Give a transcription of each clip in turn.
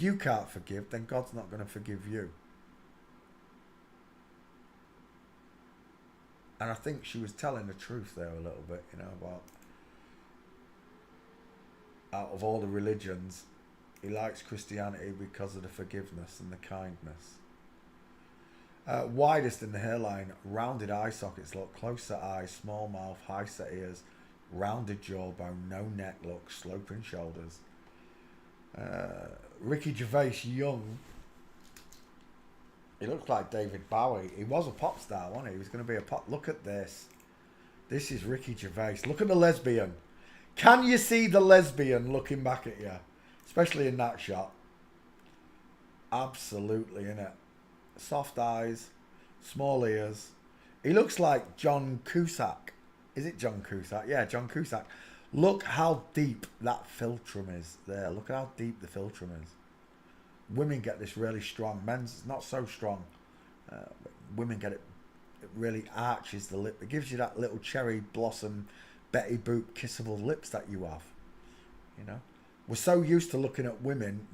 you can't forgive, then God's not going to forgive you. And I think she was telling the truth there a little bit, about out of all the religions, he likes Christianity because of the forgiveness and the kindness. Widest in the hairline, rounded eye sockets look, close set eyes, small mouth, high set ears, rounded jawbone, no neck look, sloping shoulders. Ricky Gervais, young. He looks like David Bowie. He was a pop star, wasn't he? He was going to be a pop. Look at this. This is Ricky Gervais. Look at the lesbian. Can you see the lesbian looking back at you? Especially in that shot. Absolutely, innit? Soft eyes, small ears. He looks like John Cusack. Is it John Cusack? Yeah, John Cusack. Look how deep that philtrum is there. Look at how deep the philtrum is. Women get this really strong. Men's not so strong. But women get it. It really arches the lip. It gives you that little cherry blossom, Betty Boop kissable lips that you have. We're so used to looking at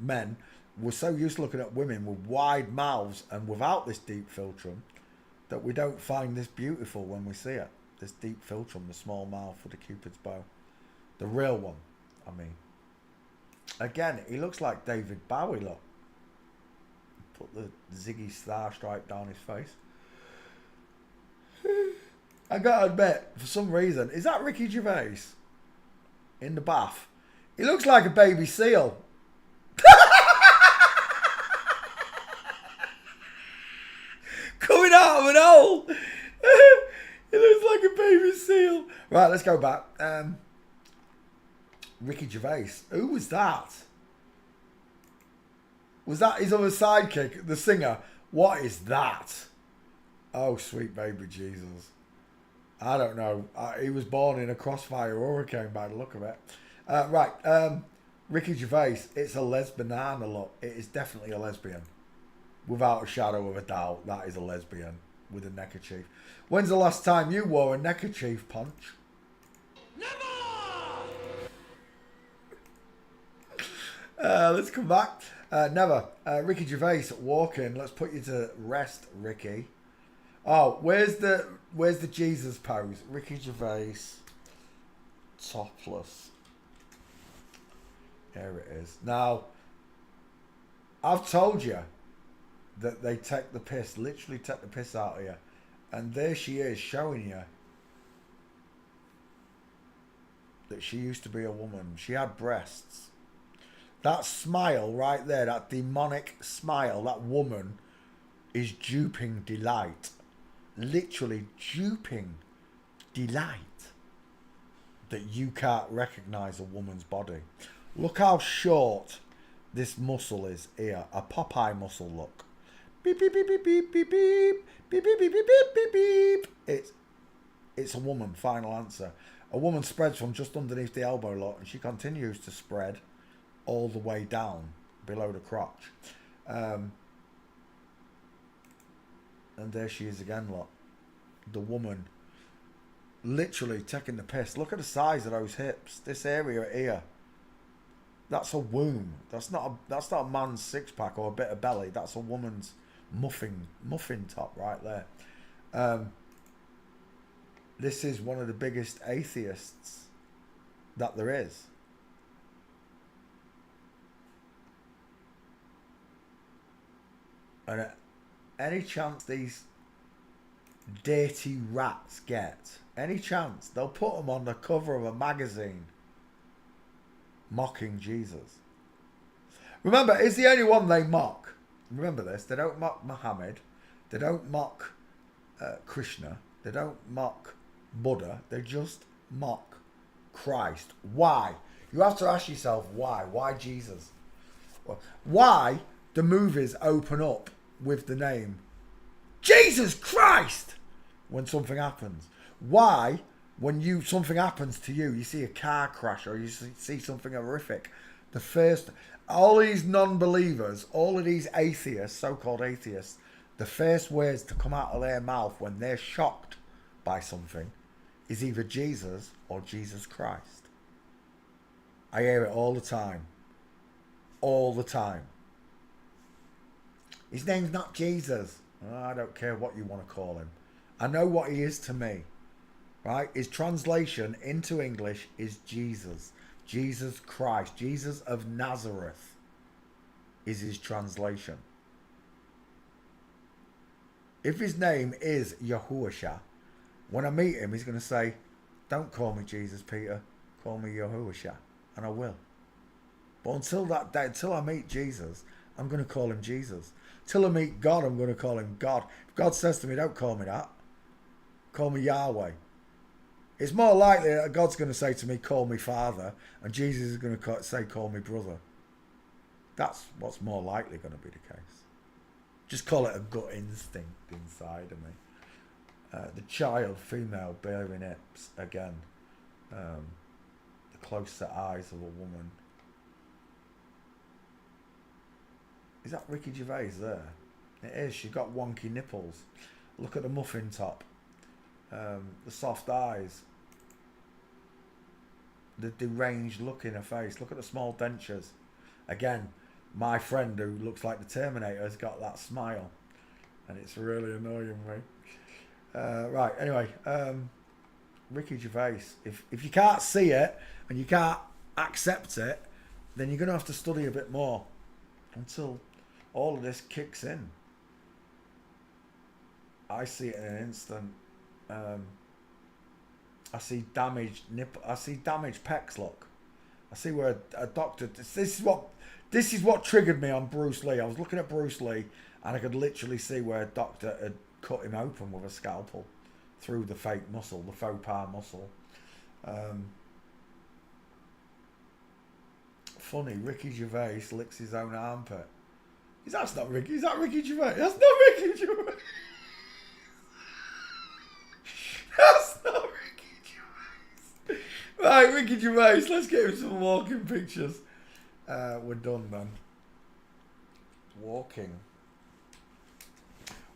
men. We're so used to looking at women with wide mouths and without this deep philtrum that we don't find this beautiful when we see it. This deep philtrum, the small mouth with the Cupid's bow. The real one, I mean. Again, he looks like David Bowie, look. Put the Ziggy Star stripe down his face. I gotta admit, for some reason, is that Ricky Gervais? In the bath? He looks like a baby seal. Coming out of an hole. He looks like a baby seal. Right, let's go back. Ricky Gervais. Who was that? Was that his other sidekick, the singer? What is that? Oh, sweet baby Jesus. I don't know. He was born in a crossfire hurricane by the look of it. Right. Ricky Gervais. It's a lesbian look. It is definitely a lesbian. Without a shadow of a doubt, that is a lesbian with a neckerchief. When's the last time you wore a neckerchief, Punch? Never! Let's come back. Never. Ricky Gervais walking. Let's put you to rest, Ricky. Oh, where's the Jesus pose? Ricky Gervais, topless. There it is. Now, I've told you that they take the piss, literally take the piss out of you. And there she is showing you that she used to be a woman. She had breasts. That smile right there, that demonic smile, that woman is duping delight. Literally duping delight that you can't recognise a woman's body. Look how short this muscle is here. A Popeye muscle look. Beep, beep, beep, beep, beep, beep, beep. Beep, beep, beep, beep, beep, beep, beep. It's a woman, final answer. A woman spreads from just underneath the elbow lock and she continues to spread all the way down below the crotch. And there she is again, look. The woman literally taking the piss. Look at the size of those hips. This area here. That's a womb. That's not a man's six pack or a bit of belly. That's a woman's muffin top right there. This is one of the biggest atheists that there is. And any chance these dirty rats get, any chance, they'll put them on the cover of a magazine mocking Jesus. Remember, it's the only one they mock. Remember this, they don't mock Muhammad, they don't mock Krishna, they don't mock Buddha, they just mock Christ. Why? You have to ask yourself why. Why Jesus? Why the movies open up with the name Jesus Christ when something happens? Why, when something happens to you, you see a car crash or you see something horrific, all these non-believers, all of these atheists, so-called atheists, the first words to come out of their mouth when they're shocked by something is either Jesus or Jesus Christ. I hear it all the time. All the time. His name's not Jesus. Oh, I don't care what you want to call him. I know what he is to me. Right? His translation into English is Jesus. Jesus Christ. Jesus of Nazareth is his translation. If his name is Yahushua, when I meet him, he's going to say, don't call me Jesus, Peter. Call me Yahushua. And I will. But until that day, until I meet Jesus, I'm going to call him Jesus. Till I meet God, I'm going to call him God. If God says to me, don't call me that. Call me Yahweh. It's more likely that God's going to say to me, call me Father. And Jesus is going to say, call me brother. That's what's more likely going to be the case. Just call it a gut instinct inside of me. The child, female, bearing hips, again. The close set eyes of a woman. Is that Ricky Gervais there? It is. She's got wonky nipples. Look at the muffin top. The soft eyes. The deranged look in her face. Look at the small dentures. Again, my friend who looks like the Terminator has got that smile. And it's really annoying me. Right, anyway. Ricky Gervais. If you can't see it and you can't accept it, then you're going to have to study a bit more until all of this kicks in. I see it in an instant. I see damaged nipple. I see damaged pecs. Look, I see where a doctor. This is what triggered me on Bruce Lee. I was looking at Bruce Lee, and I could literally see where a doctor had cut him open with a scalpel through the fake muscle, the faux pas muscle. Funny, Ricky Gervais licks his own armpit. That's not Ricky. Is that Ricky Gervais? That's not Ricky Gervais. That's not Ricky Gervais. Right, Ricky Gervais. Let's get him some walking pictures. We're done then. Walking.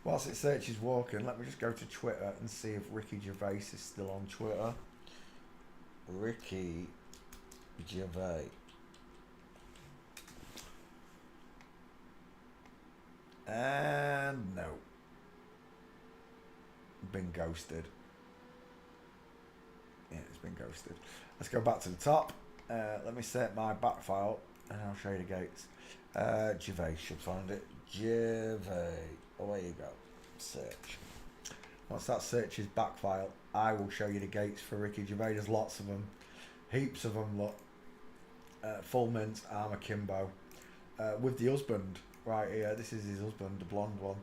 Whilst it searches walking, let me just go to Twitter and see if Ricky Gervais is still on Twitter. Ricky Gervais. And no. Been ghosted. Yeah, it's been ghosted. Let's go back to the top. Let me set my back file and I'll show you the gates. Gervais should find it. Gervais. Oh, there you go. Search. Once that searches back file, I will show you the gates for Ricky Gervais. There's lots of them. Heaps of them, look. Full mint, arm akimbo. With the husband right here. This is his husband, the blonde one.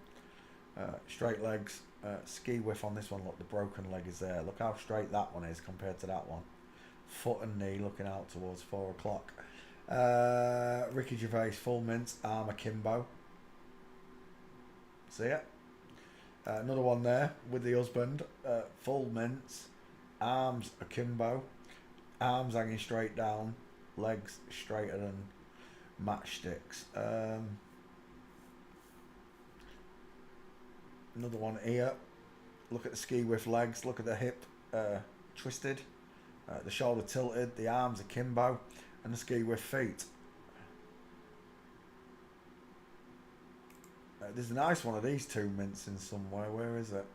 Straight legs. Ski whiff on this one. Look, the broken leg is there. Look how straight that one is compared to that one. Foot and knee looking out towards 4 o'clock. Ricky Gervais, full mint, arm akimbo. See it? Another one there with the husband. Full mints, arms akimbo, arms hanging straight down, legs straighter than matchsticks. Another one here. Look at the ski whiff legs. Look at the hip twisted, the shoulder tilted, the arms akimbo, and the ski whiff feet. There's a nice one of these two mints in somewhere. Where is it?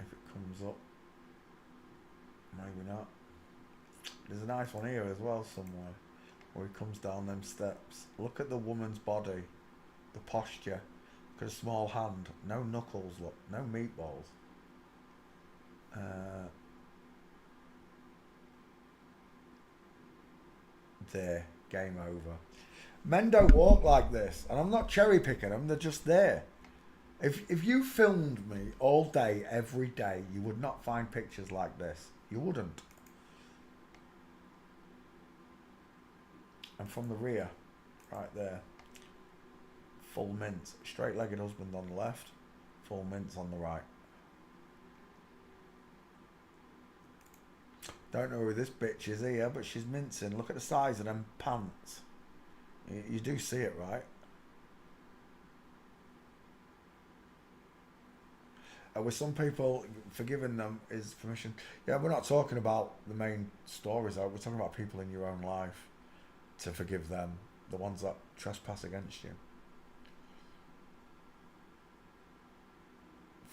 If it comes up. Maybe not. There's a nice one here as well somewhere. Where he comes down them steps. Look at the woman's body. The posture. Look at a small hand. No knuckles, look. No meatballs. There. Game over. Men don't walk like this, and I'm not cherry picking them, they're just there. If you filmed me all day, every day, you would not find pictures like this. You wouldn't. And from the rear, right there, full mint, straight-legged husband on the left, full mints on the right. Don't know who this bitch is here, but she's mincing. Look at the size of them pants. You do see it, right? With some people, forgiving them is permission. Yeah, we're not talking about the main stories, though. We're talking about people in your own life. To forgive them. The ones that trespass against you.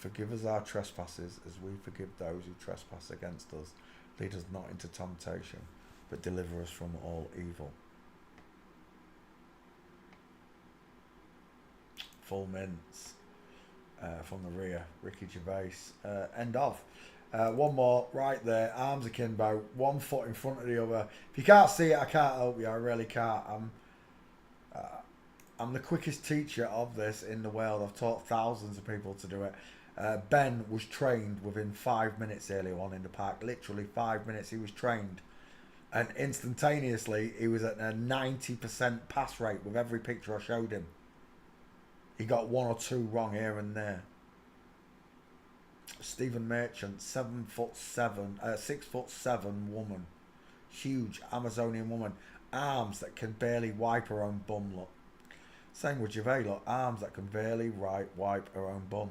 Forgive us our trespasses as we forgive those who trespass against us. Lead us not into temptation, but deliver us from all evil. Full mints from the rear. Ricky Gervais. End of. One more right there. Arms akimbo. One foot in front of the other. If you can't see it, I can't help you. I really can't. I'm the quickest teacher of this in the world. I've taught thousands of people to do it. Ben was trained within 5 minutes earlier on in the park. Literally 5 minutes he was trained. And instantaneously he was at a 90% pass rate with every picture I showed him. He got one or two wrong here and there. Stephen Merchant, 6'7" woman. Huge Amazonian woman. Arms that can barely wipe her own bum, look. Same with Gervais, look. Arms that can barely wipe her own bum.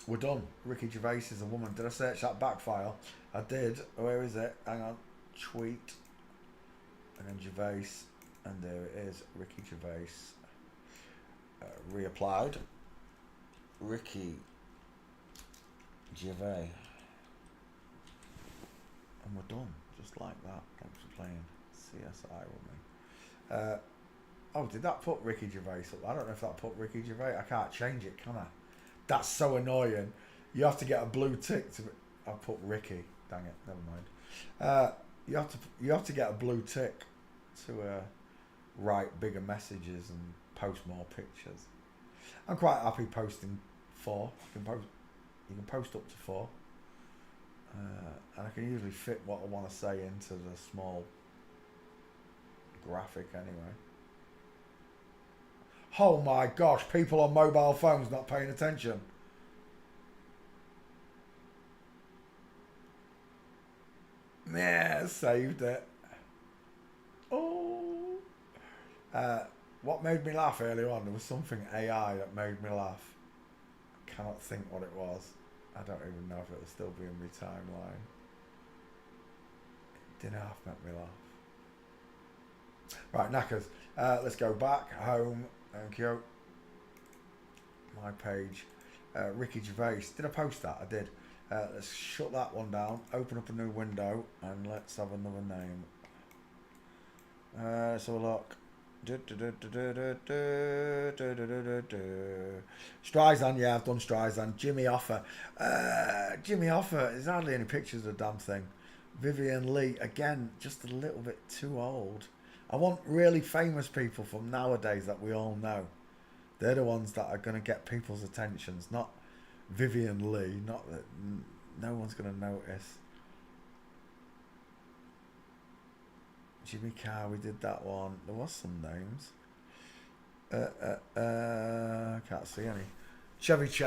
We're done. Ricky Gervais is a woman. Did I search that back file? I did. Where is it? Hang on. Tweet. And then Gervais. And there it is. Ricky Gervais. Reapplied. Ricky Gervais. And we're done. Just like that. Thanks for playing CSI with me. Oh, did that put Ricky Gervais up? I don't know if that put Ricky Gervais. I can't change it, can I? That's so annoying. You have to get a blue tick to. I put Ricky. Dang it. Never mind. You have to get a blue tick to write bigger messages and post more pictures. I'm quite happy posting 4. You can post up to 4. And I can usually fit what I want to say into the small graphic anyway. Oh my gosh, people on mobile phones not paying attention. Yeah, saved it. Oh. What made me laugh earlier on? There was something AI that made me laugh. I cannot think what it was. I don't even know if it'll still be in my timeline. It did half make me laugh. Right, knackers. Let's go back home. Thank you. My page. Ricky Gervais. Did I post that? I did. Let's shut that one down. Open up a new window and let's have another name. Let's have a look. Streisand, yeah, I've done Streisand. Jimmy Offer. Jimmy Offer, there's hardly any pictures of the damn thing. Vivian Lee, again, just a little bit too old. I want really famous people from nowadays that we all know. They're the ones that are going to get people's attentions, not Vivian Lee. Not that no one's going to notice. Jimmy Carr, we did that one. There was some names. Can't see any. Chevy Chase.